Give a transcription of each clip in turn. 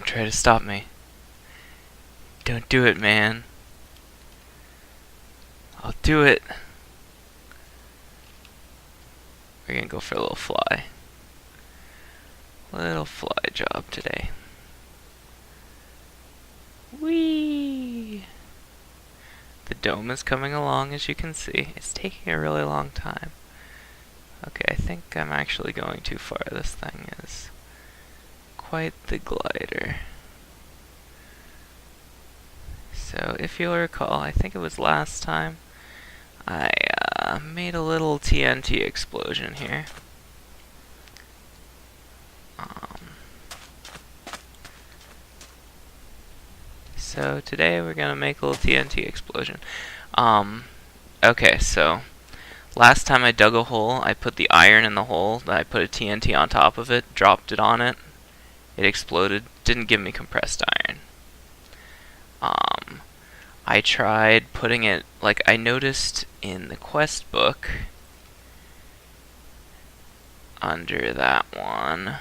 try to stop me. Don't do it, man. I'll do it. We're gonna go for a little fly. Little fly job today. Whee! The dome is coming along, as you can see. It's taking a really long time. Okay, I think I'm actually going too far. This thing is quite the glider. So, if you'll recall, I think it was last time, I made a little TNT explosion here. So today we're gonna make a little TNT explosion. Okay, so last time I dug a hole, I put the iron in the hole, then I put a TNT on top of it, dropped it on it, it exploded, didn't give me compressed iron. I tried putting it, like I noticed in the quest book, under that one,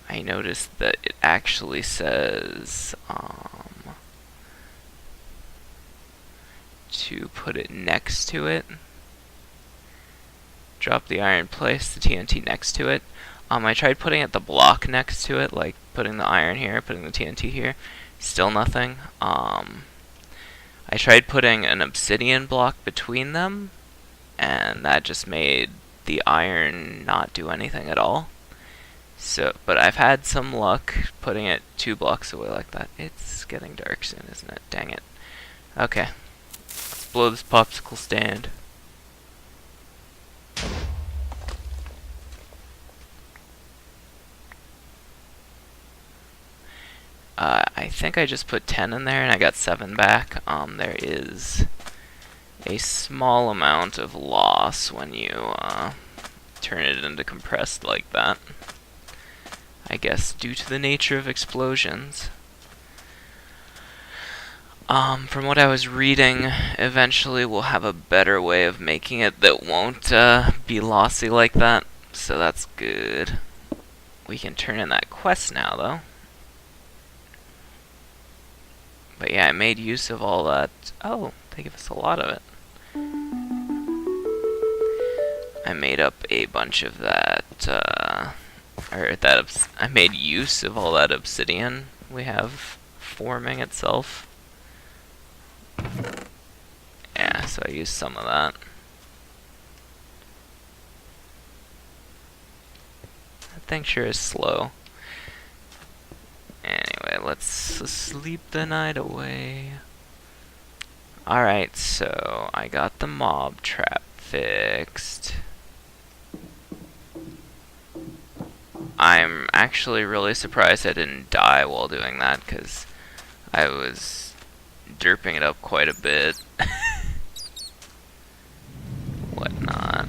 I noticed that it actually says to put it next to it. Drop the iron, place the TNT next to it. I tried putting it the block next to it, like putting the iron here, putting the TNT here. Still nothing. I tried putting an obsidian block between them, and that just made the iron not do anything at all. So, but I've had some luck putting it 2 blocks away like that. It's getting dark soon, isn't it? Dang it. Okay. Let's blow this popsicle stand. I think I just put 10 in there and I got 7 back. There is a small amount of loss when you turn it into compressed like that. I guess due to the nature of explosions. From what I was reading, eventually we'll have a better way of making it that won't be lossy like that, so that's good. We can turn in that quest now, though. But yeah, I made use of all that. Oh, they give us a lot of it. I made up a bunch of that, I made use of all that obsidian we have forming itself. Yeah, so I used some of that. That thing sure is slow. Anyway, let's sleep the night away. Alright, so I got the mob trap fixed. I'm actually really surprised I didn't die while doing that, because I was derping it up quite a bit. Whatnot.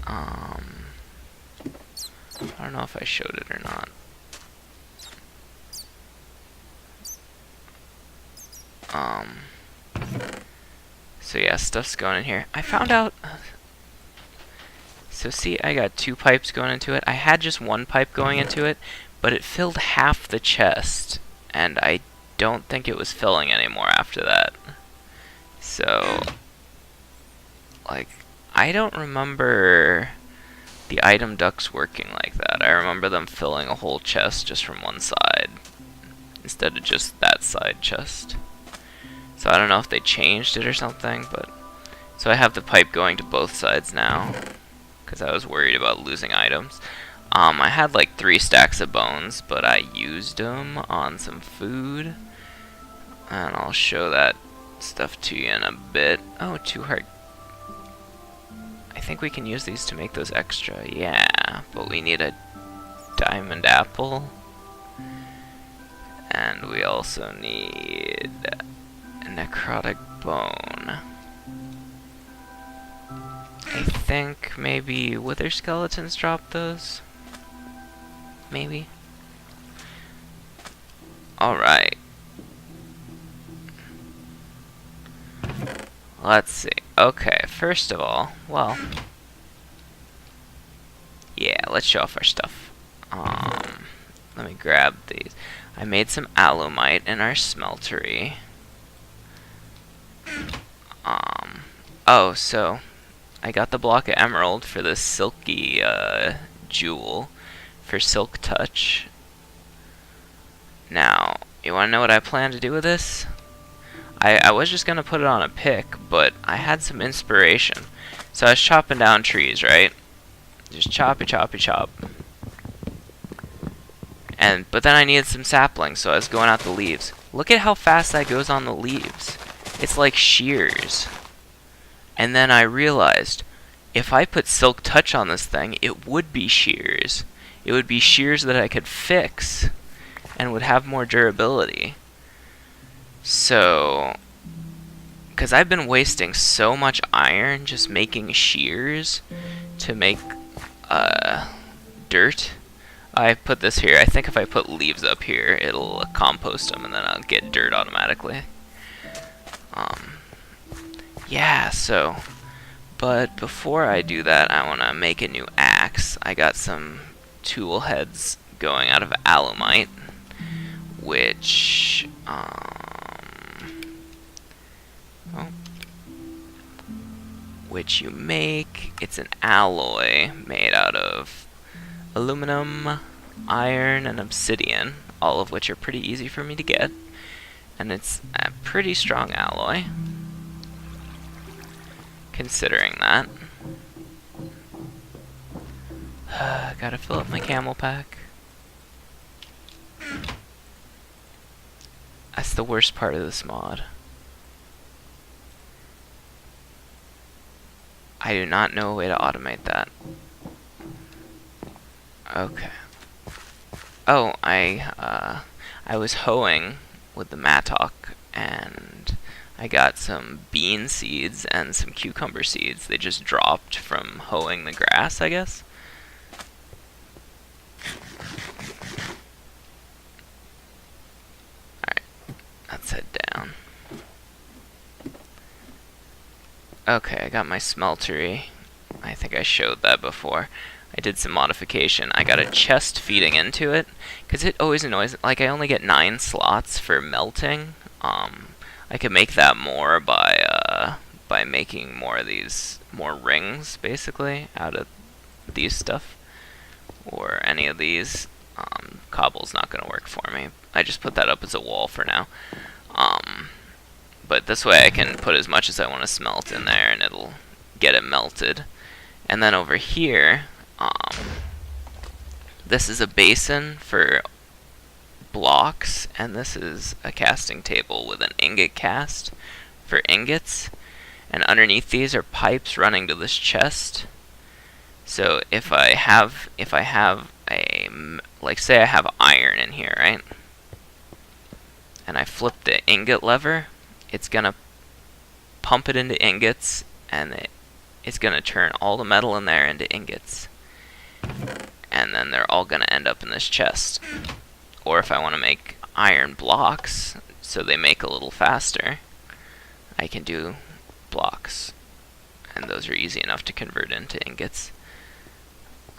I don't know if I showed it or not. So yeah, stuff's going in here. I found out... So see, I got 2 pipes going into it. I had just 1 pipe going into it, but it filled half the chest, and I don't think it was filling anymore after that. So, like, I don't remember the item ducts working like that. I remember them filling a whole chest just from one side, instead of just that side chest. So I don't know if they changed it or something, but... So I have the pipe going to both sides now, because I was worried about losing items. I had like 3 stacks of bones, but I used them on some food. And I'll show that stuff to you in a bit. Oh, 2 heart. I think we can use these to make those extra. Yeah, but we need a diamond apple. And we also need a necrotic bone. I think maybe wither skeletons drop those. Maybe. Alright. Let's see. Okay, first of all, well... Yeah, let's show off our stuff. let me grab these. I made some alumite in our smeltery. Oh, so I got the block of emerald for this silky jewel for Silk Touch. Now, you want to know what I plan to do with this? I was just going to put it on a pick, but I had some inspiration. So I was chopping down trees, right? Just choppy, choppy, chop. But then I needed some saplings, so I was going out the leaves. Look at how fast that goes on the leaves. It's like shears. And then I realized, if I put Silk Touch on this thing, it would be shears. It would be shears that I could fix and would have more durability. So, because I've been wasting so much iron just making shears to make dirt. I put this here. I think if I put leaves up here, it'll compost them and then I'll get dirt automatically. Yeah, so, but before I do that, I want to make a new axe. I got some tool heads going out of alumite, which, which you make. It's an alloy made out of aluminum, iron, and obsidian, all of which are pretty easy for me to get. And it's a pretty strong alloy, considering that. Gotta fill up my camel pack. That's the worst part of this mod. I do not know a way to automate that. Okay. Oh, I was hoeing with the mattock, and I got some bean seeds and some cucumber seeds. They just dropped from hoeing the grass, I guess. Alright, let's head down. Okay, I got my smeltery. I think I showed that before. I did some modification. I got a chest feeding into it, because it always annoys, like I only get 9 slots for melting. I could make that more by making more of these, more rings, basically, out of these stuff. Or any of these. Cobble's not going to work for me. I just put that up as a wall for now. But this way I can put as much as I want to smelt in there, and it'll get it melted. And then over here, this is a basin for blocks, and this is a casting table with an ingot cast for ingots. And underneath these are pipes running to this chest. So if I have a, like say I have iron in here, right? And I flip the ingot lever, it's gonna pump it into ingots, and it's gonna turn all the metal in there into ingots. And then they're all gonna end up in this chest. Or if I want to make iron blocks so they make a little faster, I can do blocks, and those are easy enough to convert into ingots.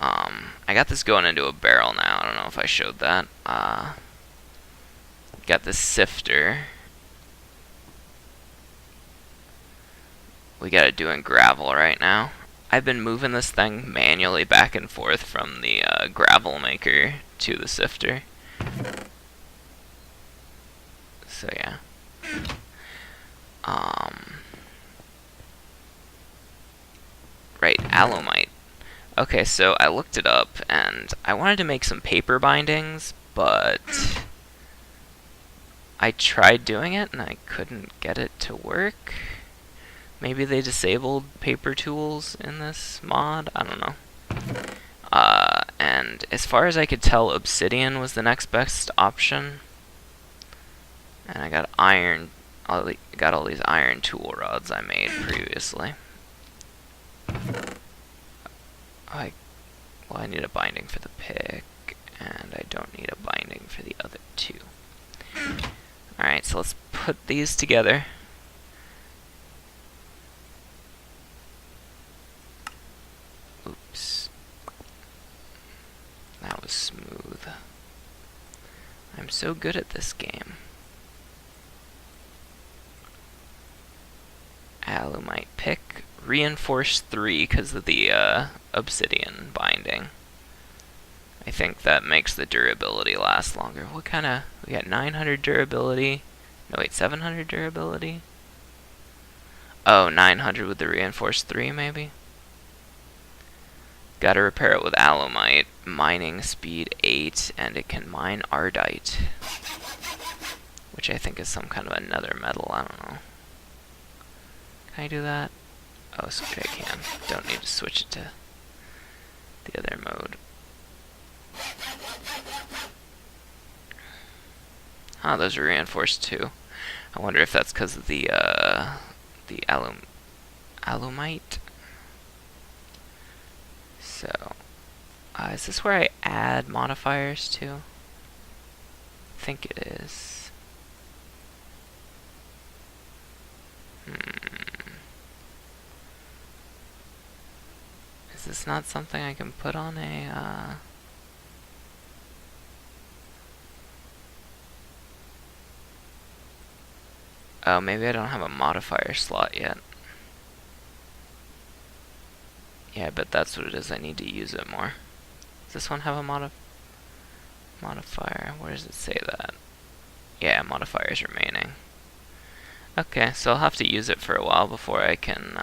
I got this going into a barrel now. I don't know if I showed that. Got this sifter. We got it doing gravel right now. I've been moving this thing manually back and forth from the gravel maker to the sifter. So yeah. Right, alumite. Okay, so I looked it up, and I wanted to make some paper bindings, but I tried doing it, and I couldn't get it to work. Maybe they disabled paper tools in this mod? I don't know. And as far as I could tell, obsidian was the next best option. And I got iron. I got all these iron tool rods I made previously. Well, I need a binding for the pick, and I don't need a binding for the other two. Alright, so let's put these together. Oops. That was smooth. good at this game. Alumite pick. Reinforce 3 because of the obsidian binding. I think that makes the durability last longer. What kind of... We got 900 durability. No, wait, 700 durability? Oh, 900 with the reinforced 3, maybe? Gotta repair it with alumite. Mining speed 8, and it can mine ardite. Which I think is some kind of another metal, I don't know. Can I do that? Oh, sweet, I can. Don't need to switch it to the other mode. Ah, those are reinforced too. I wonder if that's because of the alumite. So, is this where I add modifiers to? I think it is. Is this not something I can put on a, Oh, maybe I don't have a modifier slot yet. Yeah, but that's what it is. I need to use it more. Does this one have a modifier? Where does it say that? Yeah, modifiers remaining. Okay, so I'll have to use it for a while before I can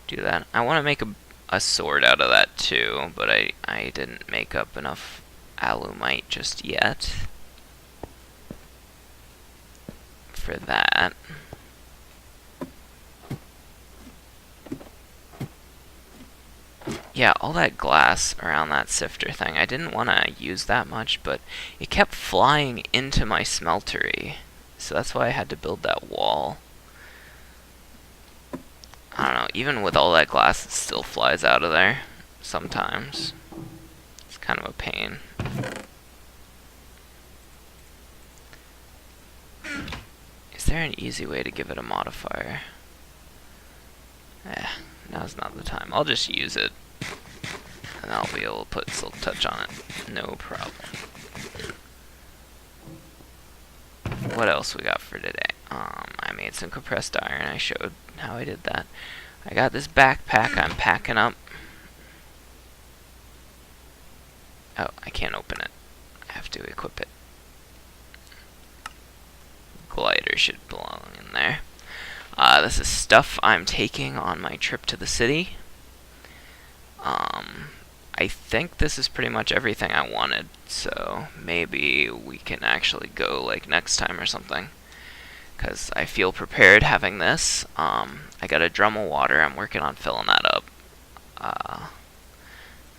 do that. I want to make a sword out of that too, but I didn't make up enough alumite just yet for that. Yeah, all that glass around that sifter thing, I didn't want to use that much, but it kept flying into my smeltery, so that's why I had to build that wall. I don't know, even with all that glass, it still flies out of there sometimes. It's kind of a pain. Is there an easy way to give it a modifier? Now's not the time. I'll just use it, and I'll be able to put Silk Touch on it. No problem. What else we got for today? I made some compressed iron. I showed how I did that. I got this backpack I'm packing up. Oh, I can't open it. I have to equip it. Glider should belong in there. This is stuff I'm taking on my trip to the city. I think this is pretty much everything I wanted, so maybe we can actually go like next time or something, because I feel prepared having this. I got a drum of water. I'm working on filling that up.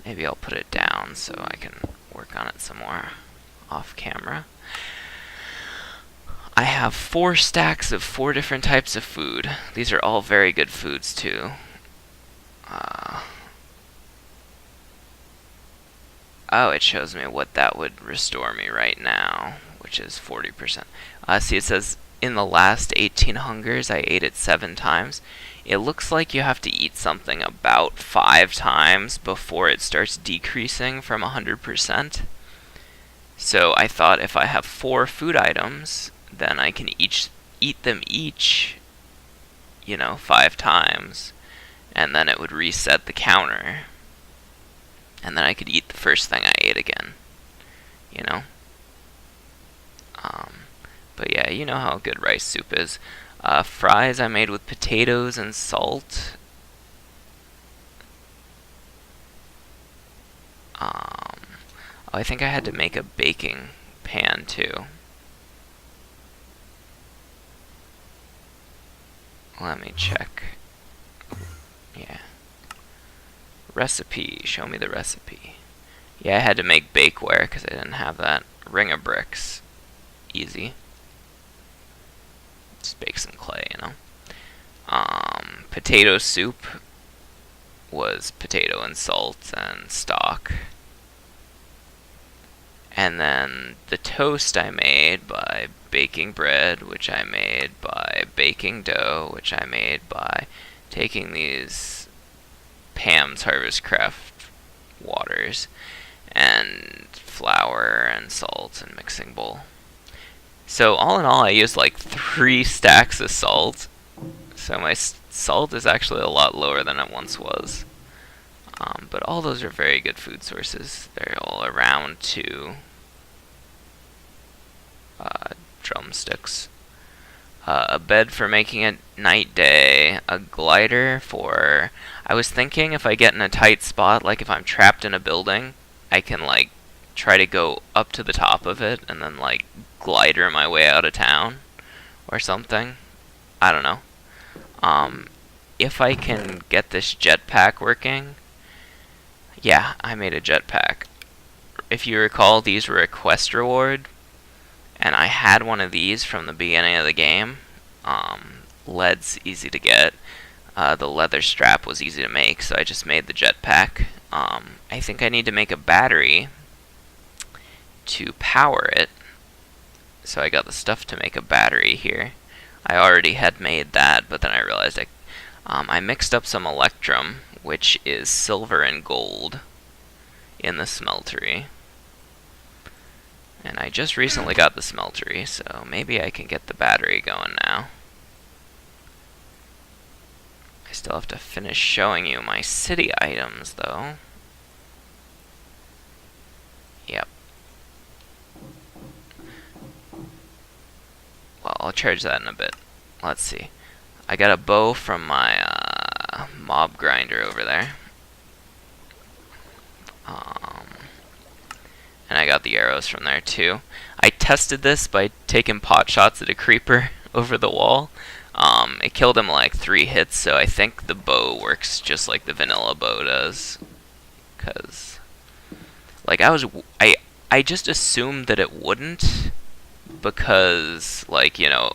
Maybe I'll put it down so I can work on it some more off camera. I have 4 stacks of 4 different types of food. These are all very good foods too. Oh, it shows me what that would restore me right now, which is 40%. See, it says, in the last 18 hungers, I ate it 7 times. It looks like you have to eat something about 5 times before it starts decreasing from 100%. So I thought if I have 4 food items, then I can eat them each, 5 times, and then it would reset the counter. And then I could eat the first thing I ate again, But yeah, you know how good rice soup is. Fries I made with potatoes and salt. I think I had to make a baking pan too. Let me check. Yeah. Recipe. Show me the recipe. Yeah, I had to make bakeware because I didn't have that. Ring of bricks. Easy. Just bake some clay, Potato soup was potato and salt and stock. And then the toast I made by baking bread, which I made by baking dough, which I made by taking these Pam's Harvest Craft waters and flour and salt and mixing bowl. So all in all, I used like 3 stacks of salt. So my salt is actually a lot lower than it once was. But all those are very good food sources. They're all around 2 drumsticks. A bed for making it night day. A glider for... I was thinking if I get in a tight spot, like if I'm trapped in a building, I can like try to go up to the top of it and then like glider my way out of town or something. I don't know. If I can get this jetpack working... Yeah, I made a jetpack. If you recall, these were a quest reward, and I had one of these from the beginning of the game. Lead's easy to get. The leather strap was easy to make, so I just made the jetpack. I think I need to make a battery to power it. So I got the stuff to make a battery here. I already had made that, but then I realized I mixed up some electrum, which is silver and gold, in the smeltery. And I just recently got the smeltery, so maybe I can get the battery going now. I still have to finish showing you my city items, though. Yep. Well, I'll charge that in a bit. Let's see. I got a bow from my mob grinder over there. And I got the arrows from there too. I tested this by taking pot shots at a creeper over the wall. It killed him like 3 hits, so I think the bow works just like the vanilla bow does. Cause like I just assumed that it wouldn't, because like, you know,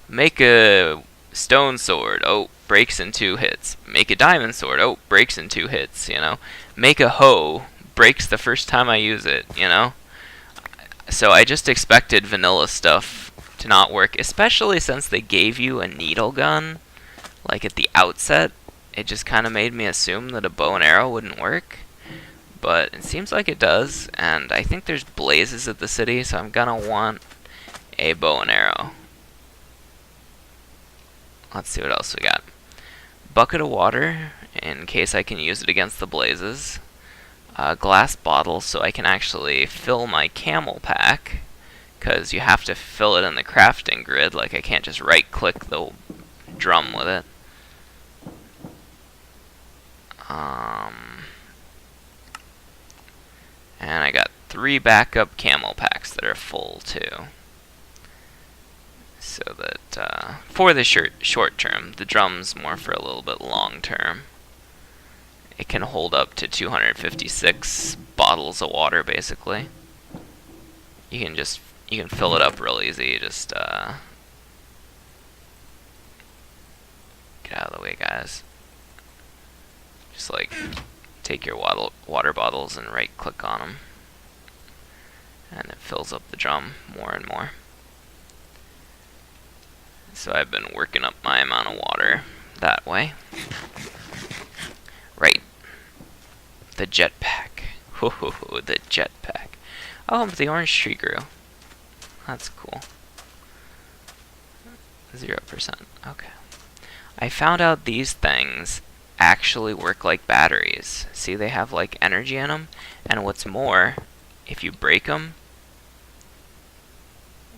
make a stone sword, oh, breaks in 2 hits. Make a diamond sword, oh, breaks in 2 hits, you know. Make a hoe, breaks the first time I use it, you know. So I just expected vanilla stuff to not work, especially since they gave you a needle gun, like at the outset. It just kind of made me assume that a bow and arrow wouldn't work. But it seems like it does, and I think there's blazes at the city, so I'm gonna want a bow and arrow. Let's see what else we got. Bucket of water, in case I can use it against the blazes. A glass bottle, so I can actually fill my camel pack, because you have to fill it in the crafting grid. Like, I can't just right-click the drum with it. And I got 3 backup camel packs that are full, too. So that, for the short term, the drum's more for a little bit long term. It can hold up to 256 bottles of water, basically. You can fill it up real easy. Just get out of the way, guys. Just like take your water bottles and right click on them, and it fills up the drum more and more. So I've been working up my amount of water that way. Right. The jetpack. Ho, the jetpack. Oh, but the orange tree grew. That's cool. 0%. Okay. I found out these things actually work like batteries. See, they have like energy in them. And what's more, if you break them,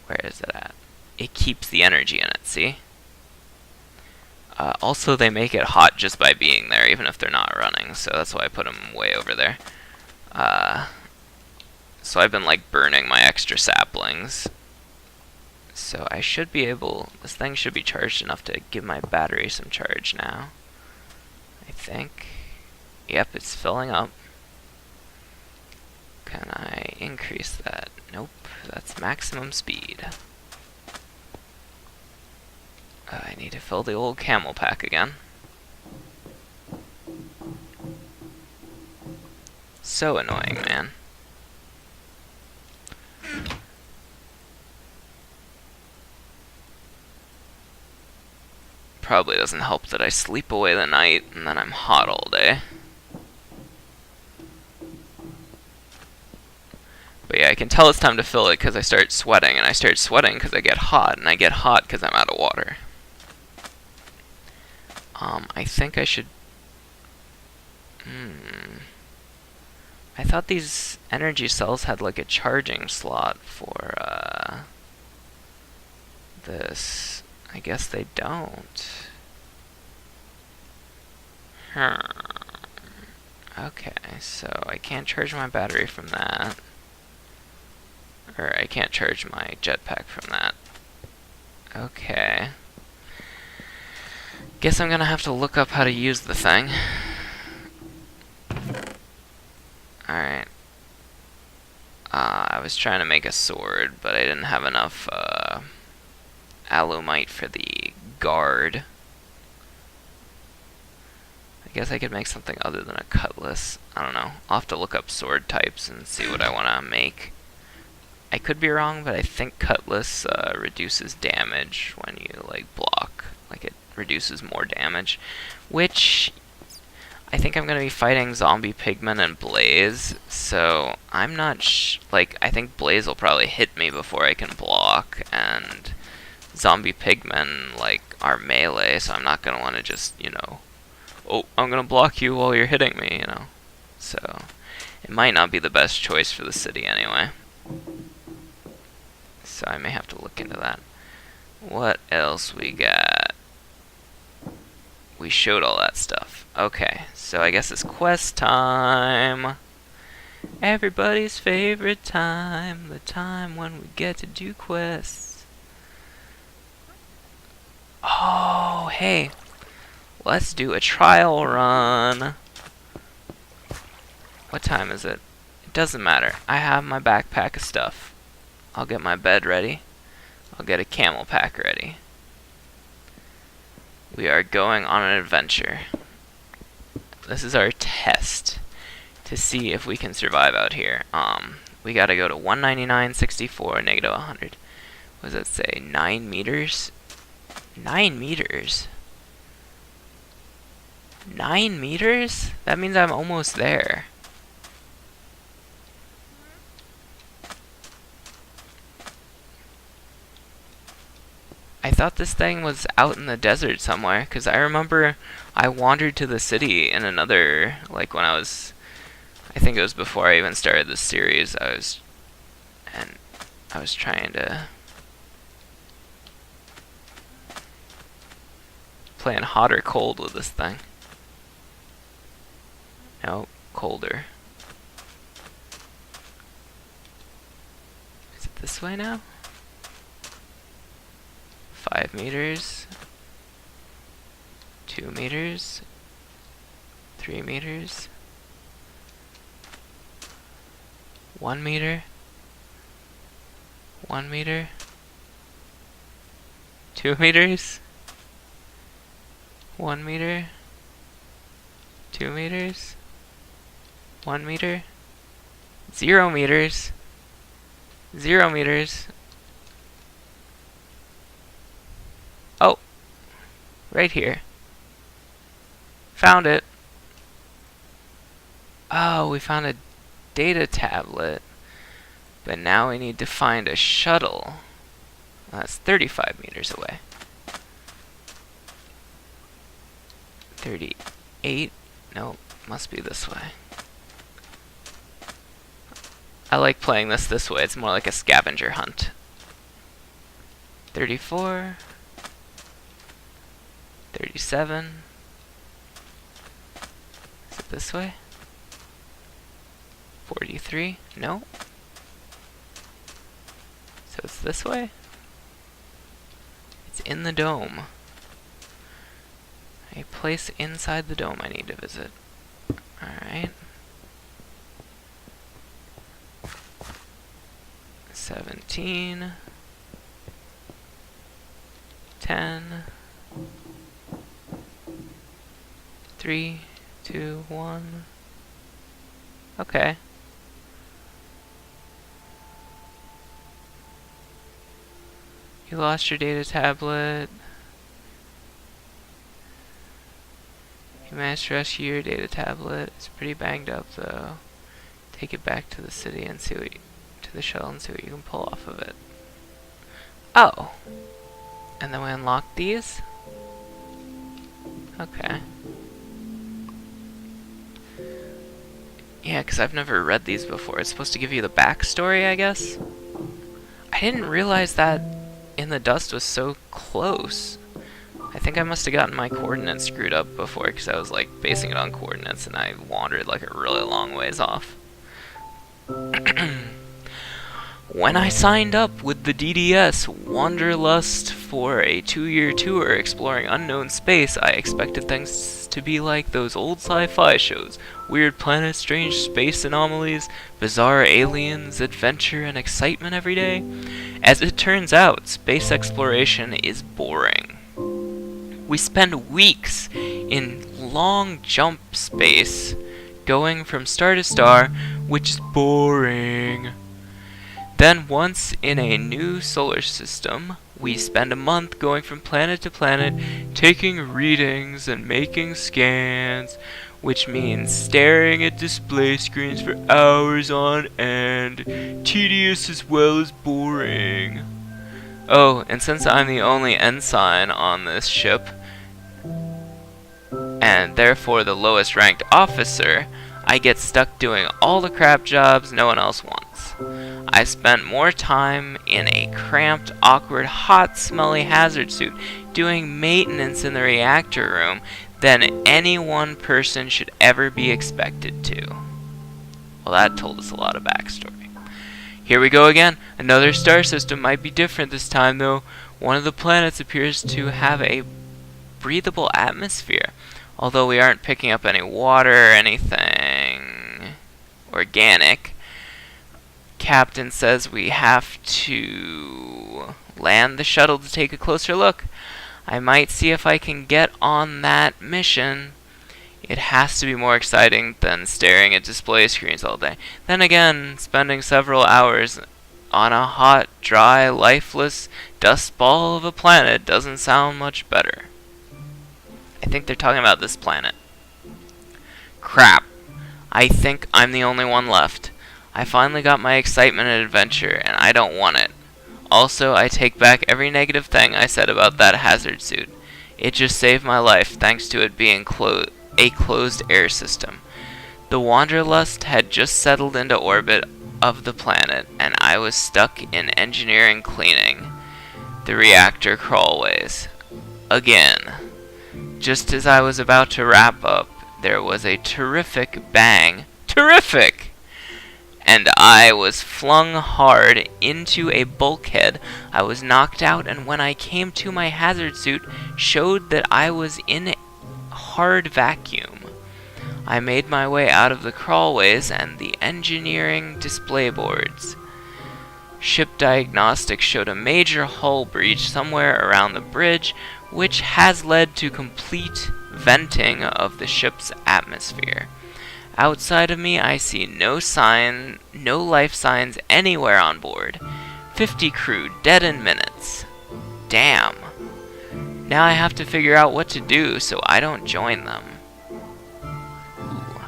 where is it at? It keeps the energy in it, see? Also, they make it hot just by being there, even if they're not running, so that's why I put them way over there. So I've been, like, burning my extra saplings. So I should be able... This thing should be charged enough to give my battery some charge now. I think. Yep, it's filling up. Can I increase that? Nope, that's maximum speed. I need to fill the old camel pack again. So annoying, man. Probably doesn't help that I sleep away the night and then I'm hot all day. But yeah, I can tell it's time to fill it because I start sweating, and I start sweating because I get hot, and I get hot because I'm out of water. I think I should... I thought these energy cells had like a charging slot for this. I guess they don't. Okay, so I can't charge my battery from that. Or I can't charge my jetpack from that. Okay. Guess I'm gonna have to look up how to use the thing. Alright. I was trying to make a sword, but I didn't have enough alumite for the guard. I guess I could make something other than a cutlass. I don't know. I'll have to look up sword types and see what I want to make. I could be wrong, but I think cutlass reduces damage when you like block. Like it reduces more damage, which I think I'm gonna be fighting zombie pigmen and Blaze, so I'm not like I think Blaze will probably hit me before I can block, and zombie pigmen like are melee, so I'm not gonna want to just oh, I'm gonna block you while you're hitting me, So it might not be the best choice for the city anyway. So I may have to look into that. What else we got? We showed all that stuff. Okay, so I guess it's quest time. Everybody's favorite time. The time when we get to do quests. Oh, hey. Let's do a trial run. What time is it? It doesn't matter. I have my backpack of stuff. I'll get my bed ready. I'll get a camel pack ready. We are going on an adventure. This is our test to see if we can survive out here. We gotta go to 199.64, negative 100. What does that say? 9 meters? 9 meters? 9 meters? That means I'm almost there. I thought this thing was out in the desert somewhere, because I remember I wandered to the city in another, like when I think it was before I even started this series, I was trying to playing hot or cold with this thing. No, colder. Is it this way now? 5 meters, 2 meters, 3 meters, 1 meter, 1 meter, 2 meters, 1 meter, 2 meters, 1 meter, 0 meters, 0 meters. Oh, right here. Found it. Oh, we found a data tablet. But now we need to find a shuttle. That's 35 meters away. 38? Nope, must be this way. I like playing this way. It's more like a scavenger hunt. 34. 37. Is it this way? 43? No. So it's this way? It's in the dome. A place inside the dome I need to visit. Alright. 17. 10. 3, 2, 1. Okay. You lost your data tablet. You managed to rescue your data tablet. It's pretty banged up though. Take it back to the city and see what to the shuttle and see what you can pull off of it. Oh! And then we unlock these? Okay. Yeah, because I've never read these before. It's supposed to give you the backstory, I guess? I didn't realize that In the Dust was so close. I think I must have gotten my coordinates screwed up before, because I was like basing it on coordinates and I wandered like a really long ways off. When I signed up with the DDS Wanderlust for a 2-year tour exploring unknown space, I expected things to be like those old sci-fi shows. Weird planets, strange space anomalies, bizarre aliens, adventure, and excitement every day. As it turns out, space exploration is boring. We spend weeks in long jump space, going from star to star, which is boring. Then once in a new solar system, we spend a month going from planet to planet, taking readings and making scans, which means staring at display screens for hours on end, tedious as well as boring. Oh, and since I'm the only ensign on this ship, and therefore the lowest ranked officer, I get stuck doing all the crap jobs no one else wants. I spent more time in a cramped, awkward, hot, smelly hazard suit doing maintenance in the reactor room than any one person should ever be expected to. Well, that told us a lot of backstory. Here we go again. Another star system might be different this time, though. One of the planets appears to have a breathable atmosphere, although we aren't picking up any water or anything organic. Captain says we have to land the shuttle to take a closer look. I might see if I can get on that mission. It has to be more exciting than staring at display screens all day. Then again, spending several hours on a hot, dry, lifeless dust ball of a planet doesn't sound much better. I think they're talking about this planet. Crap. I think I'm the only one left. I finally got my excitement and adventure, and I don't want it. Also, I take back every negative thing I said about that hazard suit. It just saved my life thanks to it being a closed air system. The Wanderlust had just settled into orbit of the planet, and I was stuck in engineering cleaning the reactor crawlways. Again. Just as I was about to wrap up, there was a terrific bang. Terrific! And I was flung hard into a bulkhead. I was knocked out, and when I came to, my hazard suit showed that I was in a hard vacuum. I made my way out of the crawlways and the engineering display boards. Ship diagnostics showed a major hull breach somewhere around the bridge, which has led to complete venting of the ship's atmosphere. Outside of me, I see no life signs anywhere on board. 50 crew dead in minutes. Damn. Now I have to figure out what to do so I don't join them. Ooh.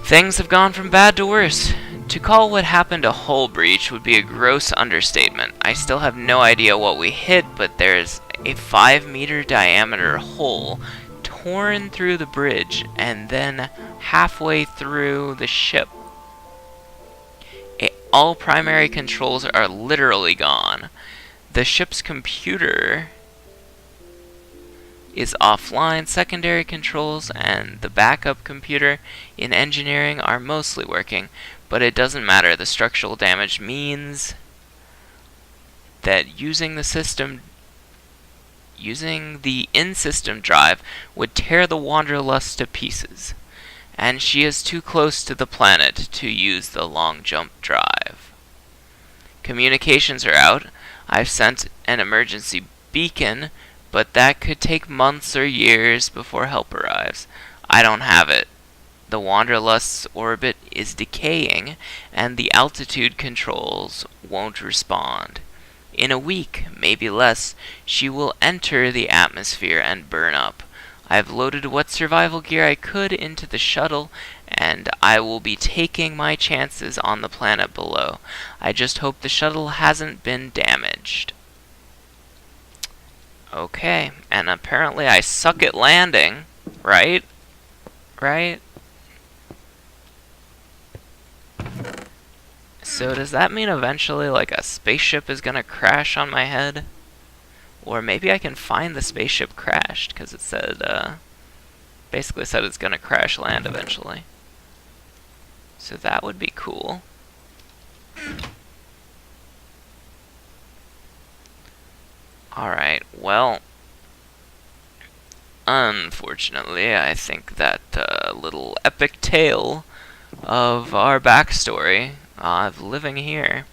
Things have gone from bad to worse. To call what happened a hull breach would be a gross understatement. I still have no idea what we hit, but there's a 5-meter diameter hole torn through the bridge and then halfway through the ship. All primary controls are literally gone. The ship's computer is offline. Secondary controls and the backup computer in engineering are mostly working, but it doesn't matter. The structural damage means that using the in-system drive would tear the Wanderlust to pieces, and she is too close to the planet to use the long jump drive. Communications are out. I've sent an emergency beacon, but that could take months or years before help arrives. I don't have it. The Wanderlust's orbit is decaying, and the altitude controls won't respond. In a week, maybe less, she will enter the atmosphere and burn up. I've loaded what survival gear I could into the shuttle, and I will be taking my chances on the planet below. I just hope the shuttle hasn't been damaged. Okay, and apparently I suck at landing, right? Right? So does that mean eventually, like, a spaceship is gonna crash on my head? Or maybe I can find the spaceship crashed, because it said, basically said it's gonna crash land eventually. So that would be cool. Alright, well, unfortunately, I think that little epic tale of our backstory of living here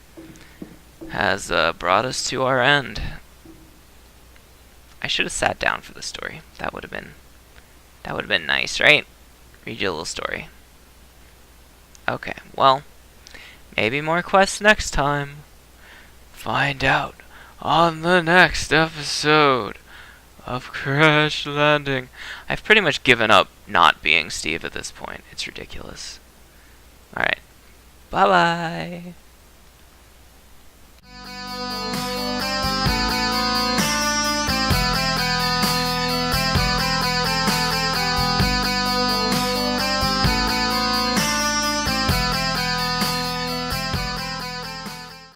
has brought us to our end. I should have sat down for the story. That would have been nice, right? Read you a little story. Okay, well, maybe more quests next time. Find out on the next episode of Crash Landing. I've pretty much given up not being Steve at this point. It's ridiculous. Alright. Bye-bye.